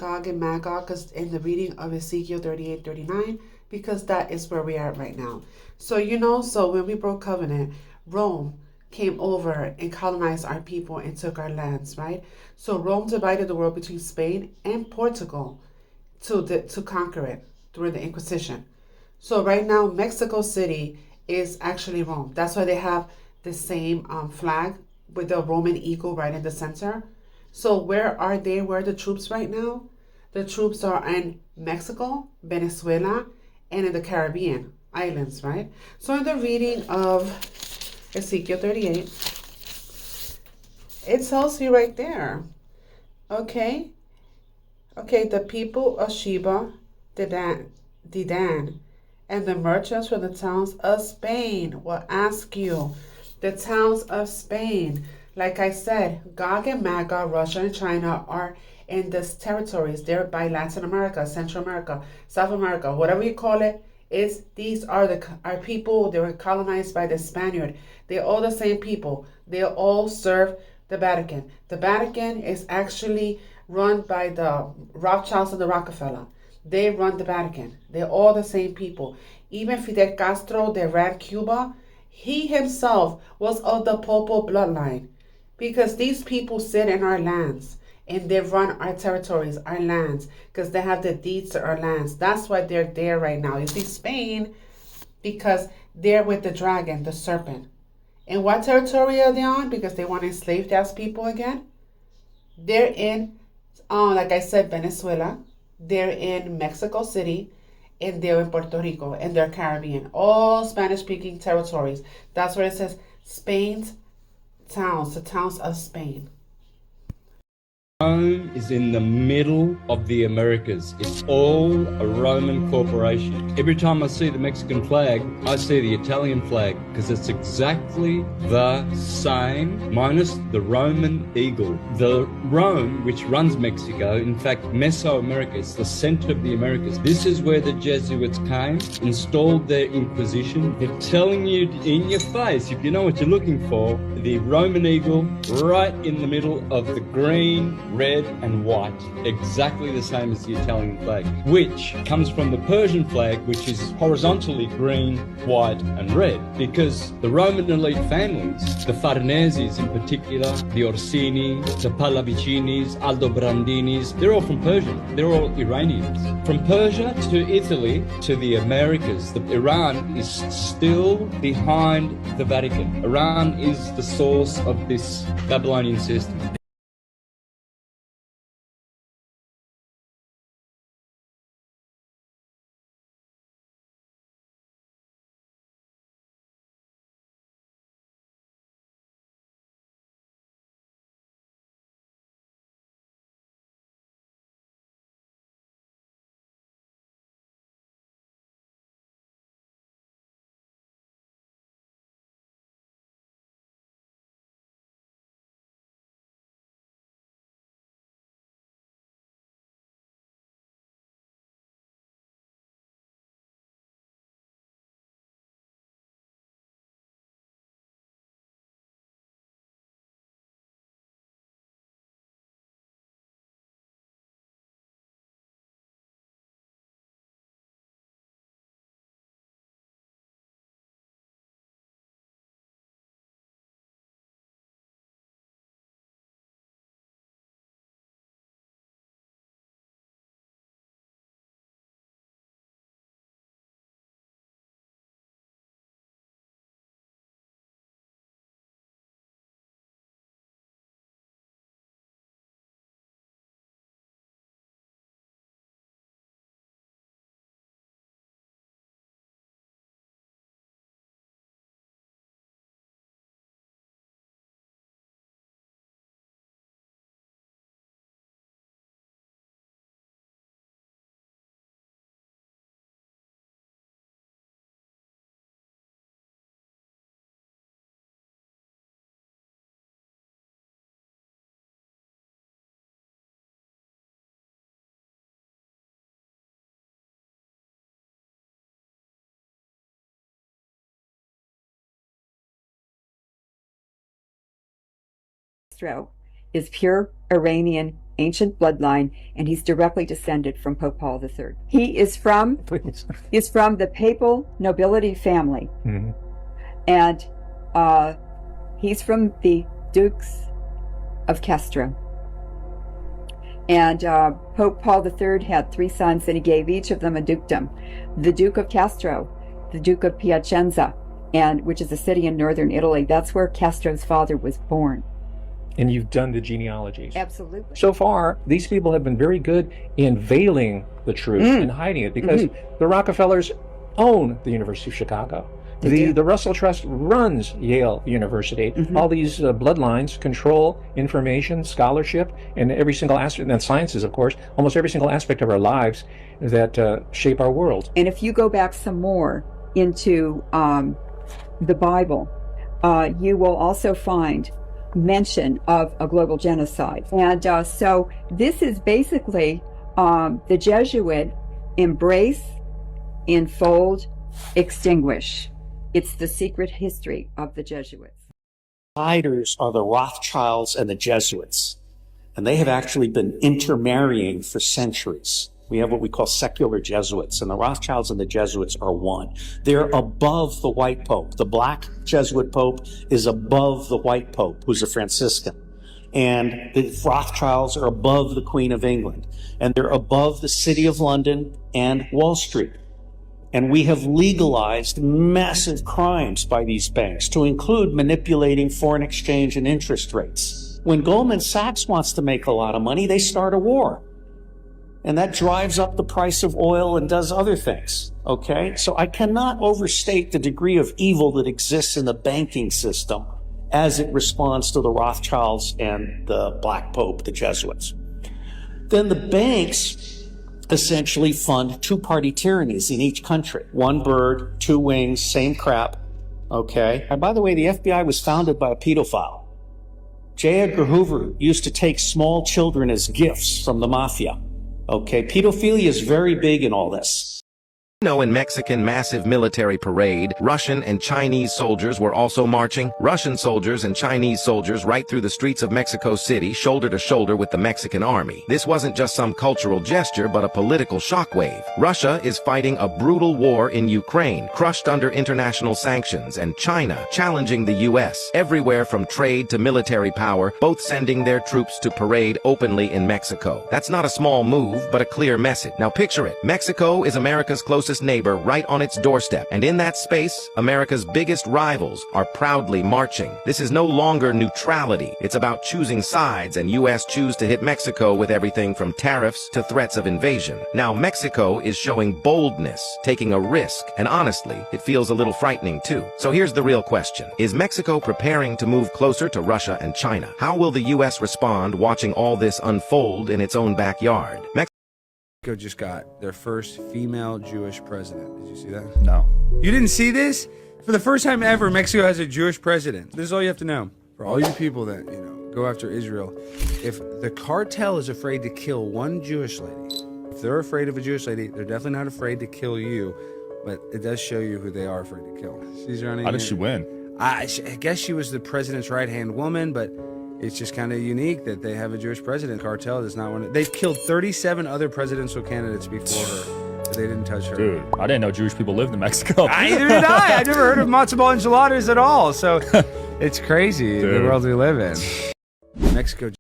Gog and Magog in the reading of Ezekiel 38:39, because that is where we are right now. So when we broke covenant, Rome came over and colonized our people and took our lands, right? So Rome divided the world between Spain and Portugal to conquer it through the Inquisition. So right now, Mexico City is actually Rome. That's why they have the same flag with the Roman eagle right in the center. So where are they? Where are the troops right now? The troops are in Mexico, Venezuela, and in the Caribbean islands, right? So in the reading of Ezekiel 38, it tells you right there, okay? Okay, the people of Sheba, Dedan, and the merchants from the towns of Spain will ask you. The towns of Spain, like I said, Gog and Magog, Russia and China are in these territories. They're by Latin America, Central America, South America, whatever you call it. These are our people. They were colonized by the Spaniard. They're all the same people. They all serve the Vatican. The Vatican is actually run by the Rothschilds and the Rockefeller. They run the Vatican. They're all the same people. Even Fidel Castro, that ran Cuba, he himself was of the Popo bloodline, because these people sit in our lands and they run our territories, our lands, because they have the deeds to our lands. That's why they're there right now. You see, Spain, because they're with the dragon, the serpent. And what territory are they on? Because they want to enslave those people again. They're in, like I said, Venezuela. They're in Mexico City, and they're in Puerto Rico, and they're Caribbean. All Spanish-speaking territories. That's where it says Spain's towns, the towns of Spain. Rome is in the middle of the Americas. It's all a Roman corporation. Every time I see the Mexican flag, I see the Italian flag, because it's exactly the same, minus the Roman eagle. The Rome, which runs Mexico, in fact, Mesoamerica, it's the center of the Americas. This is where the Jesuits came, installed their Inquisition. They're telling you in your face, if you know what you're looking for, the Roman eagle right in the middle of the green, red and white, exactly the same as the Italian flag, which comes from the Persian flag, which is horizontally green, white and red, because the Roman elite families, the Farneses in particular, the Orsini, the Pallavicinis, Aldobrandinis, they're all from Persia. They're all Iranians. From Persia to Italy to the Americas, Iran is still behind the Vatican. Iran is the source of this Babylonian system. Is pure Iranian ancient bloodline, and he's directly descended from Pope Paul III. He is from the papal nobility family, and he's from the Dukes of Castro. And Pope Paul III had 3 sons, and he gave each of them a dukedom. The Duke of Castro, the Duke of Piacenza, which is a city in northern Italy. That's where Castro's father was born. And you've done the genealogies. Absolutely. So far, these people have been very good in veiling the truth and hiding it, because the Rockefellers own the University of Chicago. The Russell Trust runs Yale University. All these bloodlines control information, scholarship, and every single aspect, and sciences, of course, almost every single aspect of our lives that shape our world. And if you go back some more into the Bible, you will also find mention of a global genocide. And so this is basically the Jesuit embrace, enfold, extinguish. It's the secret history of the Jesuits. Leaders are the Rothschilds and the Jesuits, and they have actually been intermarrying for centuries. We have what we call secular Jesuits, and the Rothschilds and the Jesuits are one. They're above the white pope. The black Jesuit pope is above the white pope, who's a Franciscan. And the Rothschilds are above the Queen of England. And they're above the City of London and Wall Street. And we have legalized massive crimes by these banks, to include manipulating foreign exchange and interest rates. When Goldman Sachs wants to make a lot of money, they start a war. And that drives up the price of oil and does other things, okay? So I cannot overstate the degree of evil that exists in the banking system as it responds to the Rothschilds and the Black Pope, the Jesuits. Then the banks essentially fund two-party tyrannies in each country. One bird, two wings, same crap, okay? And by the way, the FBI was founded by a pedophile. J. Edgar Hoover used to take small children as gifts from the mafia. Okay, pedophilia is very big in all this. In Mexican massive military parade, Russian and Chinese soldiers were also marching. Russian soldiers and Chinese soldiers right through the streets of Mexico City, shoulder to shoulder with the Mexican army. This wasn't just some cultural gesture, but a political shockwave. Russia is fighting a brutal war in Ukraine, crushed under international sanctions, and China challenging the U.S. everywhere from trade to military power, both sending their troops to parade openly in Mexico. That's not a small move, but a clear message. Now picture it. Mexico is America's closest neighbor, right on its doorstep, and in that space, America's biggest rivals are proudly marching. This is no longer neutrality. It's about choosing sides, and U.S. choose to hit Mexico with everything from tariffs to threats of invasion. Now Mexico is showing boldness, taking a risk, and honestly, it feels a little frightening too. So here's the real question. Is Mexico preparing to move closer to Russia and China? How will the U.S. respond watching all this unfold in its own backyard? Mexico just got their first female Jewish president. Did you see that? No. You didn't see this? For the first time ever, Mexico has a Jewish president. This is all you have to know. For all you people that, go after Israel, if the cartel is afraid to kill one Jewish lady, if they're afraid of a Jewish lady, they're definitely not afraid to kill you, but it does show you who they are afraid to kill. How did she win? I guess she was the president's right-hand woman, but it's just kind of unique that they have a Jewish president. Cartel does not want to. They've killed 37 other presidential candidates before her, but they didn't touch her. Dude, I didn't know Jewish people lived in Mexico. Neither did I. I never heard of matzo ball enchiladas at all. So it's crazy, the world we live in. Mexico.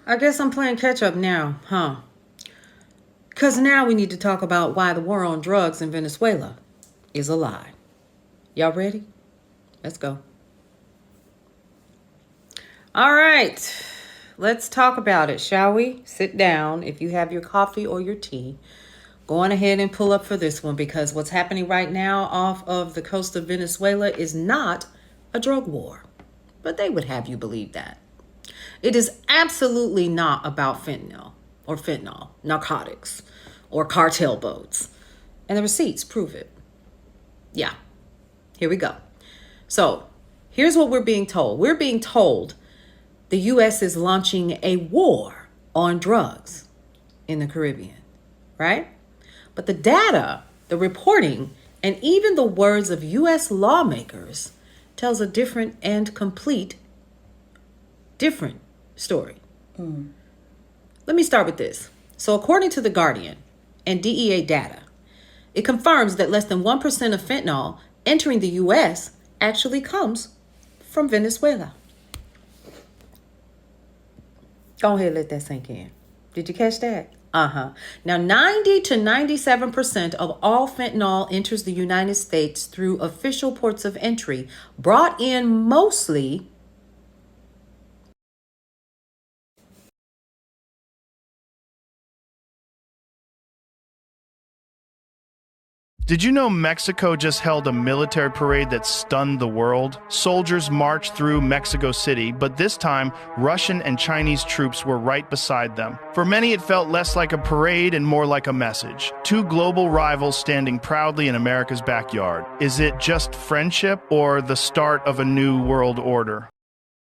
I guess I'm playing catch up now, huh? Because now we need to talk about why the war on drugs in Venezuela is a lie. Y'all ready? Let's go. All right. Let's talk about it, shall we? Sit down. If you have your coffee or your tea, go on ahead and pull up for this one, because what's happening right now off of the coast of Venezuela is not a drug war. But they would have you believe that. It is absolutely not about fentanyl, narcotics, or cartel boats. And the receipts prove it. Yeah, here we go. So here's what we're being told. We're being told the U.S. is launching a war on drugs in the Caribbean, right? But the data, the reporting, and even the words of U.S. lawmakers tells a different and complete different story. Let me start with this. So according to The Guardian and DEA data, it confirms that less than 1% of fentanyl entering the U.S. actually comes from Venezuela. Go ahead, let that sink in. Did you catch that? Now, 90 to 97% of all fentanyl enters the United States through official ports of entry, brought in mostly Did you know Mexico just held a military parade that stunned the world? Soldiers marched through Mexico City, but this time, Russian and Chinese troops were right beside them. For many, it felt less like a parade and more like a message. Two global rivals standing proudly in America's backyard. Is it just friendship or the start of a new world order?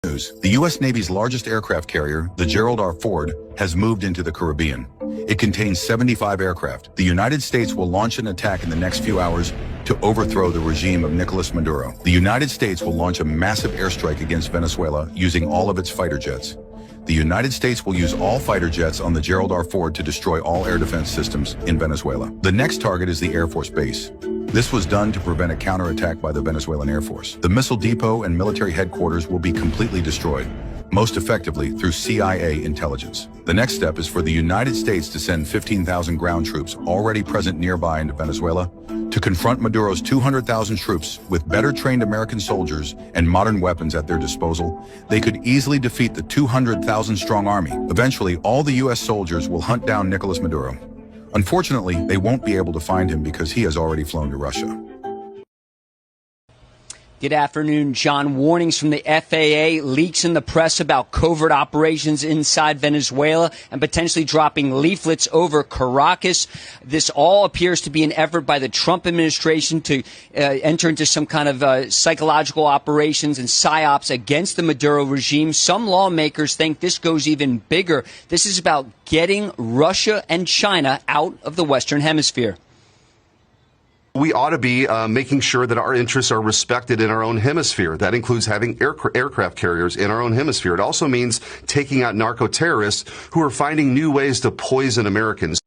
The U.S. Navy's largest aircraft carrier, the Gerald R. Ford, has moved into the Caribbean. It contains 75 aircraft. The United States will launch an attack in the next few hours to overthrow the regime of Nicolas Maduro. The United States will launch a massive airstrike against Venezuela using all of its fighter jets. The United States will use all fighter jets on the Gerald R. Ford to destroy all air defense systems in Venezuela. The next target is the Air Force Base. This was done to prevent a counterattack by the Venezuelan Air Force. The missile depot and military headquarters will be completely destroyed, most effectively through CIA intelligence. The next step is for the United States to send 15,000 ground troops already present nearby into Venezuela to confront Maduro's 200,000 troops with better trained American soldiers and modern weapons at their disposal. They could easily defeat the 200,000 strong army. Eventually, all the U.S. soldiers will hunt down Nicolas Maduro. Unfortunately, they won't be able to find him because he has already flown to Russia. Good afternoon, John. Warnings from the FAA, leaks in the press about covert operations inside Venezuela, and potentially dropping leaflets over Caracas. This all appears to be an effort by the Trump administration to enter into some kind of psychological operations and psyops against the Maduro regime. Some lawmakers think this goes even bigger. This is about getting Russia and China out of the Western Hemisphere. We ought to be making sure that our interests are respected in our own hemisphere. That includes having aircraft carriers in our own hemisphere. It also means taking out narco-terrorists who are finding new ways to poison Americans.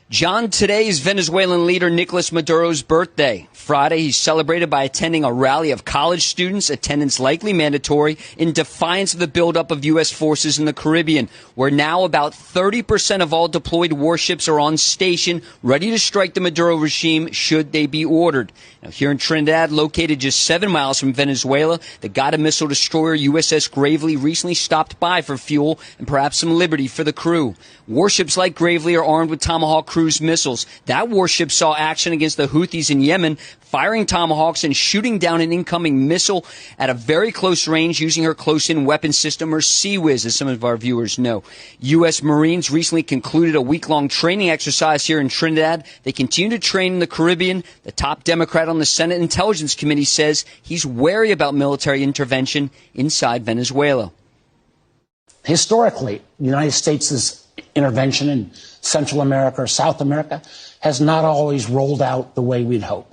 John, today is Venezuelan leader Nicolas Maduro's birthday. Friday, he's celebrated by attending a rally of college students, attendance likely mandatory, in defiance of the buildup of U.S. forces in the Caribbean, where now about 30% of all deployed warships are on station, ready to strike the Maduro regime should they be ordered. Now, here in Trinidad, located just 7 miles from Venezuela, the guided missile destroyer USS Gravely recently stopped by for fuel and perhaps some liberty for the crew. Warships like Gravely are armed with Tomahawk cruise missiles. That warship saw action against the Houthis in Yemen, firing Tomahawks and shooting down an incoming missile at a very close range using her close-in weapon system, or CWIS, as some of our viewers know. U.S. Marines recently concluded a week-long training exercise here in Trinidad. They continue to train in the Caribbean. The top Democrat on the Senate Intelligence Committee says he's wary about military intervention inside Venezuela. Historically, the United States' intervention in Central America or South America has not always rolled out the way we'd hope.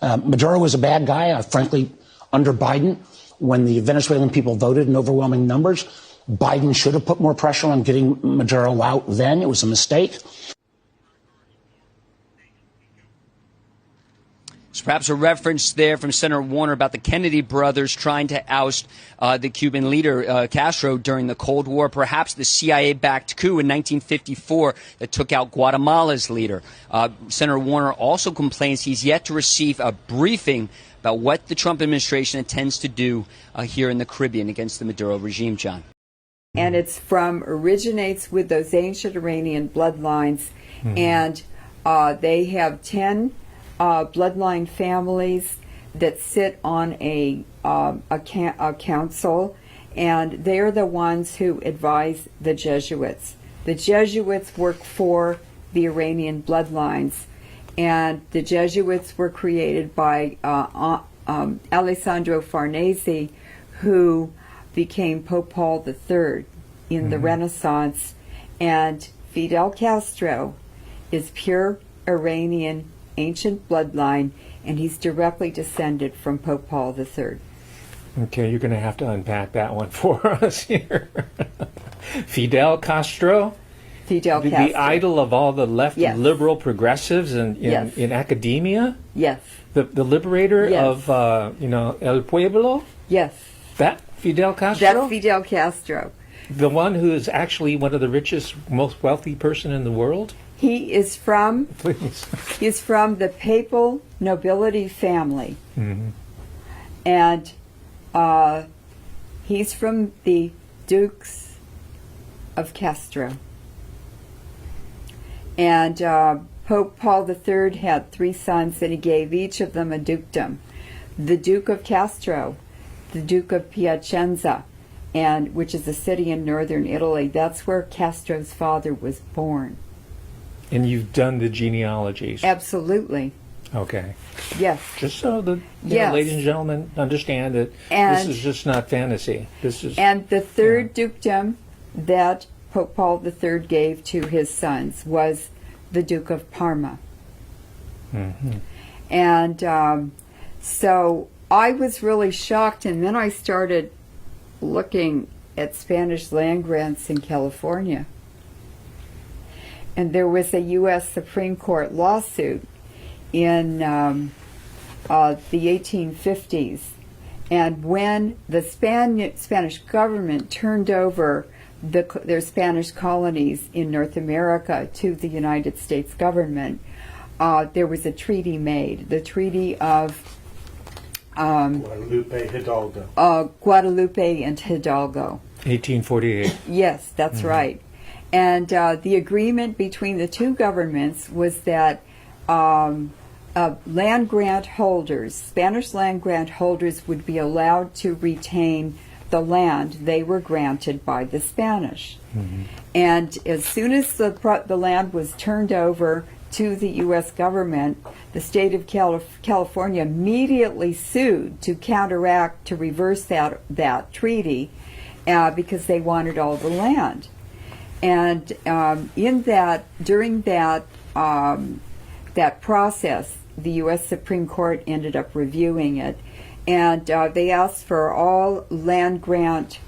Maduro was a bad guy, frankly, under Biden. When the Venezuelan people voted in overwhelming numbers, Biden should have put more pressure on getting Maduro out then. It was a mistake. So perhaps a reference there from Senator Warner about the Kennedy brothers trying to oust the Cuban leader Castro during the Cold War. Perhaps the CIA-backed coup in 1954 that took out Guatemala's leader. Senator Warner also complains he's yet to receive a briefing about what the Trump administration intends to do here in the Caribbean against the Maduro regime, John. And originates with those ancient Iranian bloodlines, and they have 10 bloodline families that sit on a council, and they're the ones who advise the Jesuits. The Jesuits work for the Iranian bloodlines, and the Jesuits were created by Alessandro Farnese, who became Pope Paul III in the Renaissance, and Fidel Castro is pure Iranian ancient bloodline, and he's directly descended from Pope Paul III. Okay, you're going to have to unpack that one for us here. Fidel Castro? Fidel Castro. The idol of all the left liberal progressives in academia? Yes. The liberator of, El Pueblo? Yes. That Fidel Castro? That's Fidel Castro. The one who is actually one of the richest, most wealthy person in the world? He is from Please. He's from the papal nobility family. And he's from the Dukes of Castro. And Pope Paul III had 3 sons, and he gave each of them a dukedom. The Duke of Castro, the Duke of Piacenza, and which is a city in northern Italy. That's where Castro's father was born. And you've done the genealogies? Absolutely. Okay. Yes. Just so the ladies and gentlemen understand that this is just not fantasy. This is. And the third dukedom that Pope Paul III gave to his sons was the Duke of Parma. And so I was really shocked, and then I started looking at Spanish land grants in California. And there was a U.S. Supreme Court lawsuit in the 1850s. And when the Spanish government turned over their Spanish colonies in North America to the United States government, there was a treaty made, the Treaty of Guadalupe Hidalgo. Guadalupe and Hidalgo. 1848. Yes, that's right. And the agreement between the two governments was that land grant holders, Spanish land grant holders, would be allowed to retain the land they were granted by the Spanish. And as soon as the land was turned over to the U.S. government, the state of California immediately sued to counteract, to reverse that treaty, because they wanted all the land. And during that process, the U.S. Supreme Court ended up reviewing it, and they asked for all land grant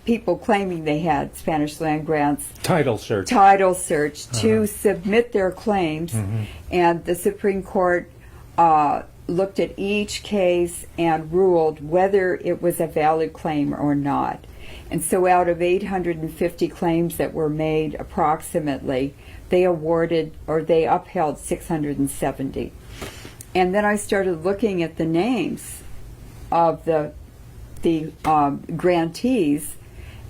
people claiming they had Spanish land grants Title search to submit their claims, and the Supreme Court looked at each case and ruled whether it was a valid claim or not. And so out of 850 claims that were made approximately, they upheld 670. And then I started looking at the names of the grantees,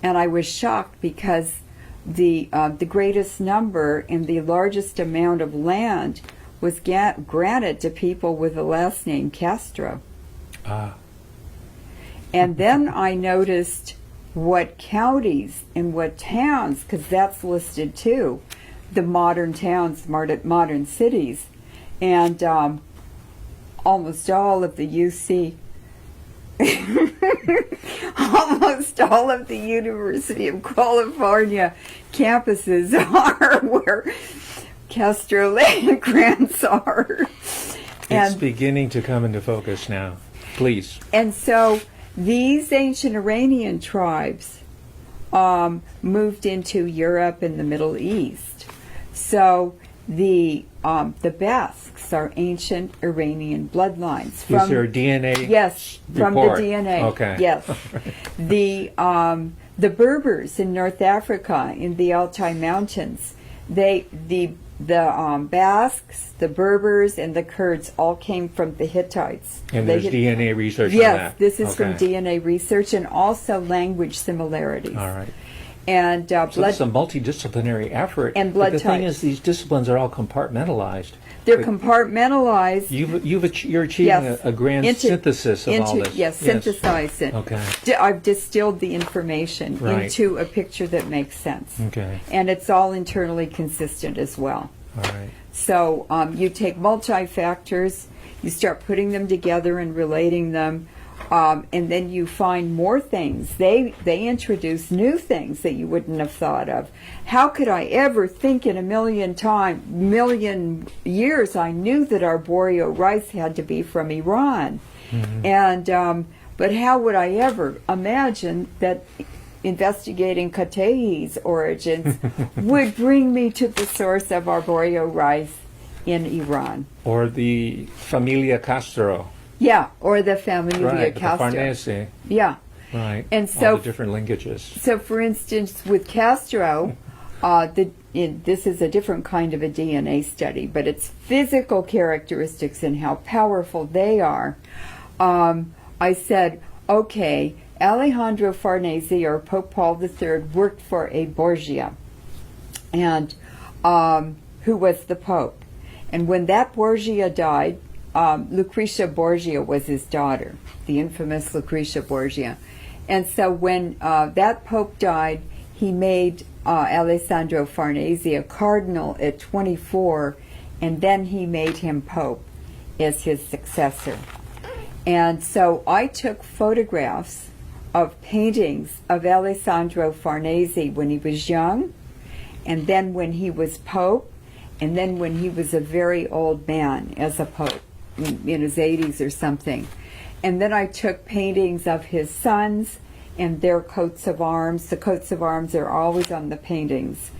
and I was shocked because the greatest number and the largest amount of land was granted to people with the last name Castro. And then I noticed what counties and what towns, because that's listed too, the modern towns, modern cities, and almost all of the UC, almost all of the University of California campuses are where Castro land grants are. It's beginning to come into focus now. Please. And so these ancient Iranian tribes moved into Europe and the Middle East. So the the Basques are ancient Iranian bloodlines. Is there a DNA? Yes, from the report? DNA. Okay. Yes. The Berbers in North Africa, in the Altai Mountains, the Basques, the Berbers, and the Kurds all came from the Hittites. And there's DNA research on yes, that? This is from Okay. DNA research, and also language similarities. All right. And So blood. this is a multidisciplinary effort. And blood But the thing types. is, these disciplines are all compartmentalized. They're But compartmentalized. you're achieving Yes. a grand synthesis of all this. Yes, synthesize it. Okay. I've distilled the information Right. into a picture that makes sense. Okay. And it's all internally consistent as well. All right. So you take multi-factors, you start putting them together and relating them, and then you find more things. They introduce new things that you wouldn't have thought of. How could I ever think in a million years I knew that arboreal rice had to be from Iran? Mm-hmm. And but how would I ever imagine that investigating Katehi's origins would bring me to the source of arboreal rice in Iran? Or the Familia Castro. Yeah, or the Familia Right, Castro. the Farnese. Yeah. Right. And all so, the different linkages. so for instance, with Castro, this is a different kind of a DNA study, but it's physical characteristics and how powerful they are. I said, okay, Alejandro Farnese, or Pope Paul III, worked for a Borgia, and who was the Pope. And when that Borgia died, Lucretia Borgia was his daughter, the infamous Lucretia Borgia. And so when that Pope died, he made Alessandro Farnese a cardinal at 24, and then he made him Pope as his successor. And so I took photographs of paintings of Alessandro Farnese when he was young, and then when he was Pope, and then when he was a very old man as a Pope, in his 80s or something. And then I took paintings of his sons and their coats of arms. The coats of arms are always on the paintings.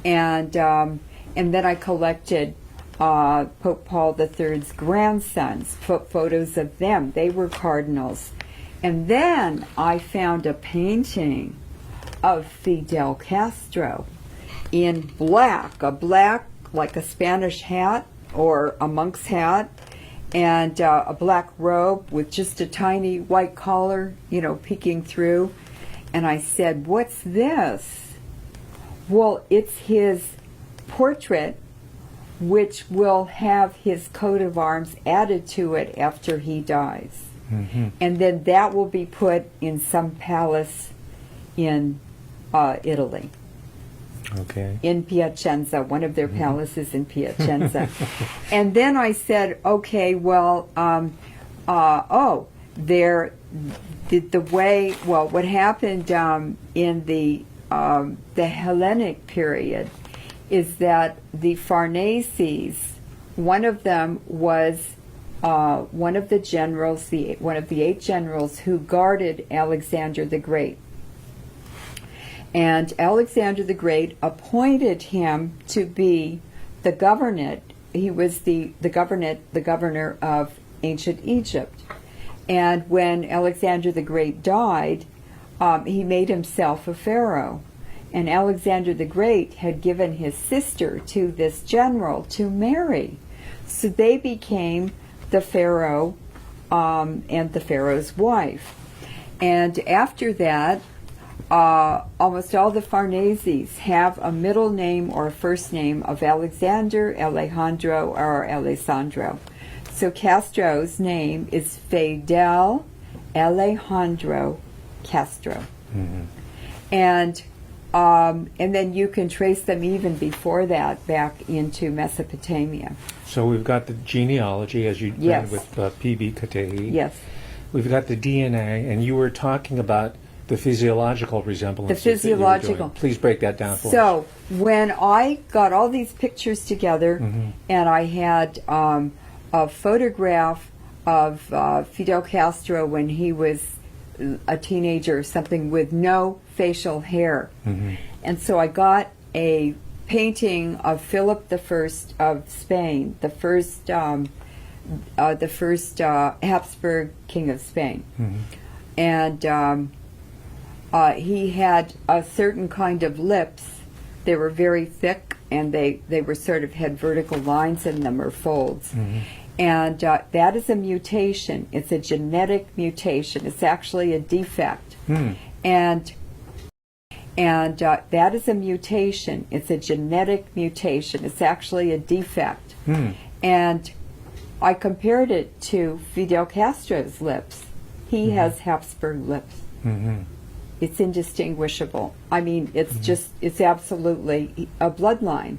And then I collected Pope Paul III's grandsons, photos of them. They were cardinals. And then I found a painting of Fidel Castro in black, like a Spanish hat or a monk's hat, and a black robe with just a tiny white collar, peeking through. And I said, "What's this?" Well, it's his portrait, which will have his coat of arms added to it after he dies. Mm-hmm. And then that will be put in some palace in Italy. Okay. In Piacenza, one of their palaces in Piacenza. And then I said, okay, well, what happened in the Hellenic period is that the Farneses, one of them was one of the generals, one of the 8 generals who guarded Alexander the Great. And Alexander the Great appointed him to be the governor. He was the governor of ancient Egypt. And when Alexander the Great died, he made himself a pharaoh. And Alexander the Great had given his sister to this general to marry. So they became the pharaoh and the pharaoh's wife. And after that, almost all the Farneses have a middle name or a first name of Alexander, Alejandro, or Alessandro. So Castro's name is Fidel Alejandro Castro. Mm-hmm. And then you can trace them even before that back into Mesopotamia. So we've got the genealogy, as you did with P.B. Katehi. Yes. We've got the DNA, and you were talking about the physiological resemblances. The physiological. That you were doing. Please break that down for us. So when I got all these pictures together, and I had a photograph of Fidel Castro when he was a teenager or something with no facial hair. And so I got a painting of Philip I of Spain, the first Habsburg king of Spain. And he had a certain kind of lips. They were very thick, and they were sort of had vertical lines in them or folds. And that is a mutation. It's a genetic mutation. It's actually a defect. And that is a mutation. It's a genetic mutation. It's actually a defect. And I compared it to Fidel Castro's lips. He has Habsburg lips. It's indistinguishable. I mean, it's just, it's absolutely a bloodline.